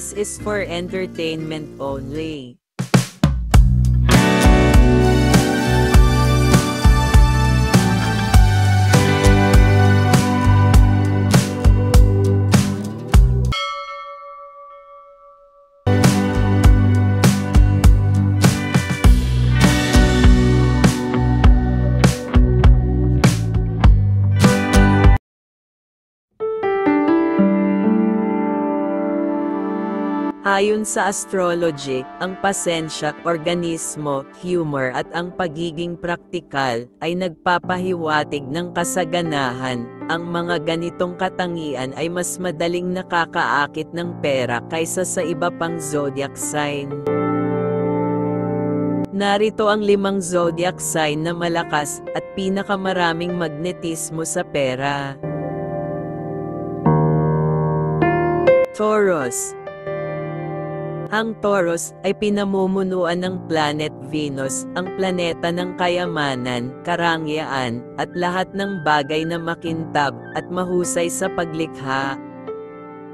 This is for entertainment only. Ayon sa astrology, ang pasensya, organismo, humor at ang pagiging praktikal ay nagpapahiwatig ng kasaganahan. Ang mga ganitong katangian ay mas madaling nakakaakit ng pera kaysa sa iba pang zodiac sign. Narito ang 5 zodiac sign na malakas at pinakamaraming magnetismo sa pera. Taurus. Ang Taurus ay pinamumunuan ng planet Venus, ang planeta ng kayamanan, karangyaan, at lahat ng bagay na makintab at mahusay sa paglikha.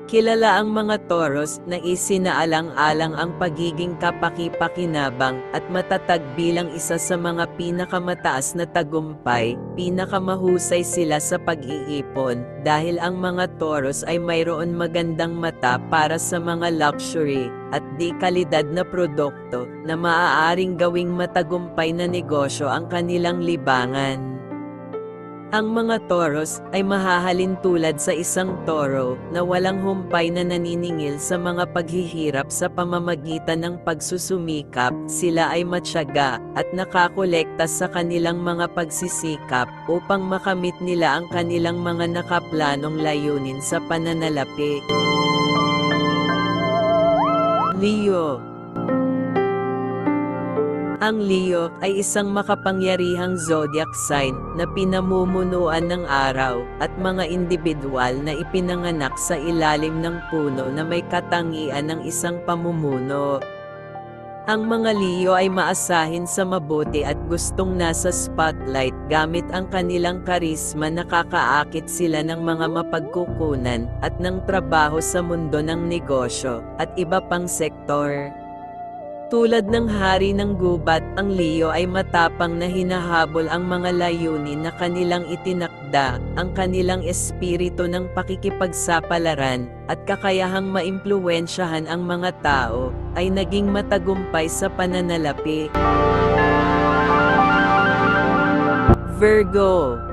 Kilala ang mga Taurus na isinaalang-alang ang pagiging kapaki-pakinabang at matatag bilang isa sa mga pinakamataas na tagumpay. Pinakamahusay sila sa pag-iipon dahil ang mga Taurus ay mayroon magandang mata para sa mga luxury at di kalidad na produkto na maaaring gawing matagumpay na negosyo ang kanilang libangan. Ang mga Taurus ay mahahalin tulad sa isang toro na walang humpay na naniningil sa mga paghihirap sa pamamagitan ng pagsusumikap. Sila ay matyaga at nakakolekta sa kanilang mga pagsisikap upang makamit nila ang kanilang mga nakaplanong layunin sa pananalapi. Leo. Ang Leo ay isang makapangyarihang zodiac sign na pinamumunuan ng araw at mga indibidwal na ipinanganak sa ilalim ng puno na may katangian ng isang pamumuno. Ang mga Leo ay maasahin sa mabuti at gustong nasa spotlight gamit ang kanilang karisma. Nakakaakit sila ng mga mapagkukunan at ng trabaho sa mundo ng negosyo at iba pang sektor. Tulad ng hari ng gubat, ang Leo ay matapang na hinahabol ang mga layunin na kanilang itinakda. Ang kanilang espiritu ng pakikipagsapalaran at kakayahang maimpluwensyahan ang mga tao ay naging matagumpay sa pananalapi. Virgo.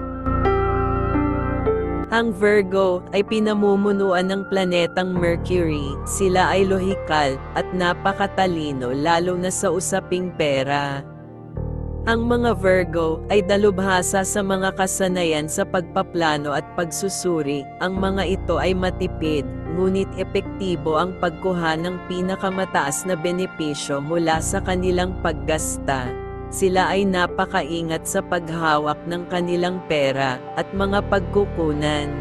Ang Virgo ay pinamumunuan ng planetang Mercury. Sila ay lohikal at napakatalino lalo na sa usaping pera. Ang mga Virgo ay dalubhasa sa mga kasanayan sa pagpaplano at pagsusuri. Ang mga ito ay matipid, ngunit epektibo ang pagkuha ng pinakamataas na benepisyo mula sa kanilang paggasta. Sila ay napakaingat sa paghawak ng kanilang pera at mga pagkukunan.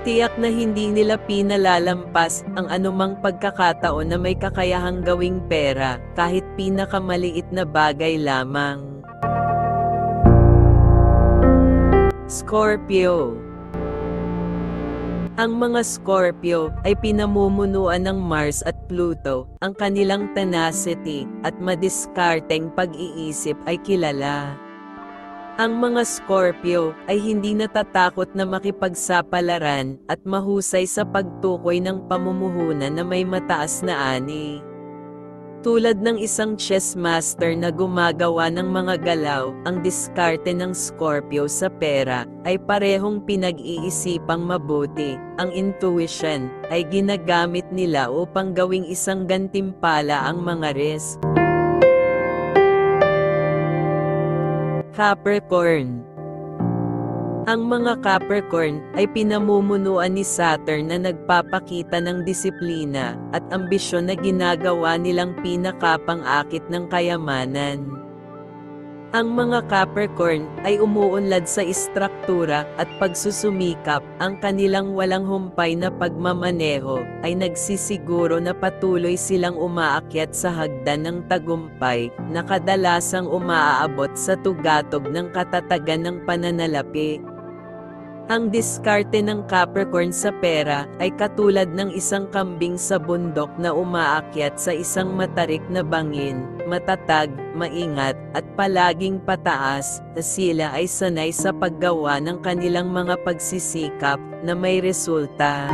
Tiyak na hindi nila pinalalampas ang anumang pagkakataon na may kakayahang gawing pera, kahit pinakamaliit na bagay lamang. Scorpio. Ang mga Scorpio ay pinamumunuan ng Mars at Pluto. Ang kanilang tenacity at madiskarteng pag-iisip ay kilala. Ang mga Scorpio ay hindi natatakot na makipagsapalaran at mahusay sa pagtukoy ng pamumuhunan na may mataas na ani. Tulad ng isang chess master na gumagawa ng mga galaw, ang diskarte ng Scorpio sa pera ay parehong pinag-iisipang mabuti. Ang intuition ay ginagamit nila upang gawing isang gantimpala ang mga risk. Capricorn. Ang mga Capricorn ay pinamumunuan ni Saturn na nagpapakita ng disiplina at ambisyon na ginagawa nilang pinakapang-akit ng kayamanan. Ang mga Capricorn ay umuunlad sa istruktura at pagsusumikap. Ang kanilang walang humpay na pagmamaneho ay nagsisiguro na patuloy silang umaakyat sa hagdan ng tagumpay na kadalasang umaaabot sa tugatog ng katatagan ng pananalapi. Ang diskarte ng Capricorn sa pera ay katulad ng isang kambing sa bundok na umaakyat sa isang matarik na bangin, matatag, maingat, at palaging pataas, na sila ay sanay sa paggawa ng kanilang mga pagsisikap na may resulta.